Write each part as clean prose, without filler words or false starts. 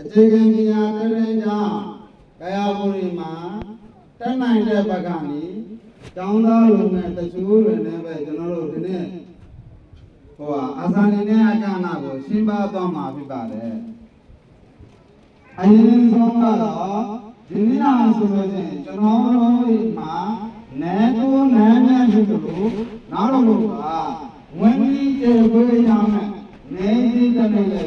အခြေခံပညာတရင်ကြောင့်ကာယဝိမှာတက်နိုင်တဲ့ဘက်ကနေကျောင်းသားလူငယ်တချို့တွေနဲ့ပဲကျွန်တော်တို့ဒီနေ့အာဇာနည်နဲ့အခမ်းအနားကိုရှင်းပသွားမှာဖြစ်ပါတယ်အရင်ဆုံးကတော့ဒီနေ့အောင်ဆိုလို့ရှိရင်ကျွန်တော်တို့ဒီမှာနဲတိုးနဲမြတ်ဖြစ်လို့နောက်တော့ကဝင်ပြီးကျေခွေးရောင်းနဲ့နေပြီးတဲ့နေ့လေ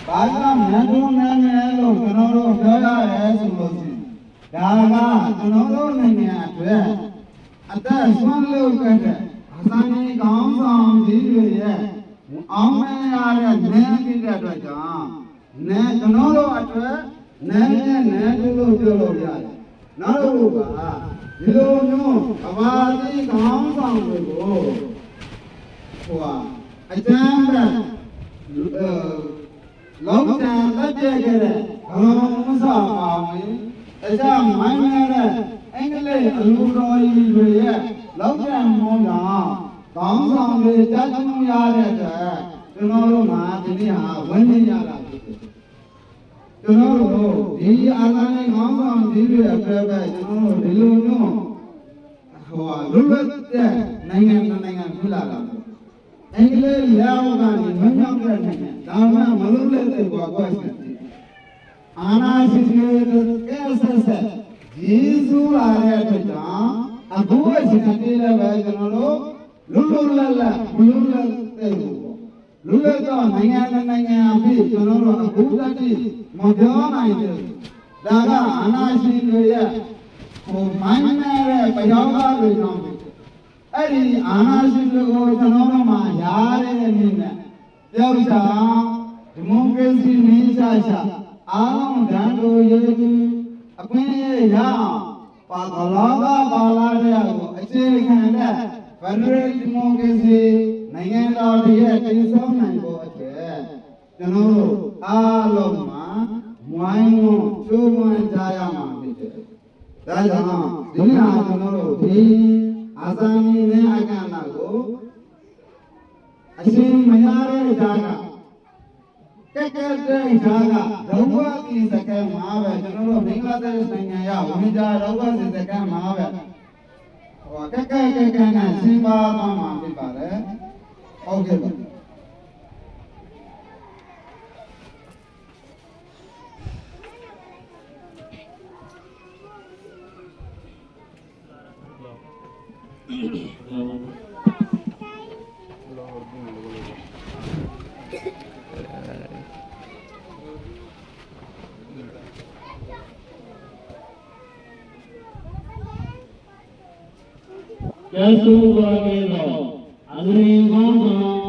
ဘာကြောင့်နဲတိုးနဲမြတ်လို့ကျွန်တော်တို့ပြောရတယ်ဆိုလို့ရှိရင်ဒါကကျွန်တော်တို့နိုင်ငံအတွက်အသက်ဆွမ်းလို့ခဲ့တဲ့အစံကြီးကောင်းဆောင်ကြီးတွေရဲ့အောင်မရတဲ့နည်းပြတဲ့အတွက်ကြောင့်နဲကျွန်တော်တို့အတွက်နဲလို့ပြောလို့ရတယ်နောက်တစ်ခုကဒီလိုမျိုးအဘာတိကောင်းဆောင်တွေကိုအကျမ်းပဲလုံးတန်တက်ပြခဲ့တဲ့ဘာမှမဆောင်အောင်အကြမ်းမိုင်းမဲ့တဲ့အင်္ဂလိပ်အလူတော်ကြီးတွေရဲ့လောက်တန်မောင်းတာကောင်းဆောင်တွေတက်ချမှုရတဲ့အတွက်ကျွန်တော်တို့မှာဒီနေ့ဟာဝင်နေရတာဖြစ်တယ်ကျွန်တော်တို့ဒီအာဏာနဲ့ခေါင်းဆောင်ကြီးတွေအတွက်ပဲကျွန်တော်တို့ဒီလိုမျိုးလွတ်လပ်တဲ့နိုင်ငံဖြစ်လာတာအင်္ဂလိပ်ရောက်ကနေမမြောက်တဲ့နိုင်ငံဒါမှမလွတ်လပ်တဲ့ကွာရှင်အာဏာရှင်တွေကဆက်ယေရှုလာတဲ့အတွက်ကြောင့်အခုအချိန်တည်းလည်းပဲကျွန်တော်တို့လွတ်လပ်တဲ့လူလက်တော့နိုင်ငံအဖြစ်ကျွန်တော်တို့အခုတည်းမပြောနိုင်ဘူးဒါကအာဏာရှင်တွေရဲ့မိုင်းနေတဲ့ပယောဂတွေကြောင့်အဲ့ဒီအာဏာရှင်တွေကိုကျွန်တော်တို့မှာရားတဲ့အနေနဲ့ပြောပြတာဒီမိုကရေစီနည်းရှာအားလုံးတန်တိုးရေးပြီးအခွင့်အရေးရအောင်ပါလာတဲ့အခြေခံတဲ့ဖက်ဒရယ်ဒီမိုကရေစီနိုင်ငံတော်ရဲ့တည်ဆောက်နိုင်ဖို့အတွက်ကျွန်တော်တို့အားလုံးမှာဝိုင်းဝန်းကြိုးပမ်းကြရမှာဖြစ်တယ်။ဒါကြောင့်ဒီနေ့ကျွန်တော်တို့ဒီအာဇာနည်နဲ့အခမ်းအနားကိုအရှင်မရတဲ့ဂျာကတဲ့ဂျာကတော့ဝတိစကံမှာပဲကျွန်တော်တို့ဘင်္ဂလားဒေ့ရှ်နိုင်ငံရောက်ဝင်ကြတော့ဝတိစကံမှာပဲကဲနဲ့ရှင်းပါသွားမှာဖြစ်ပါတယ်ဟုတ်ကဲ့ပါကျေးဇူးပါပဲတော့အဂရိကောင်းဆောင်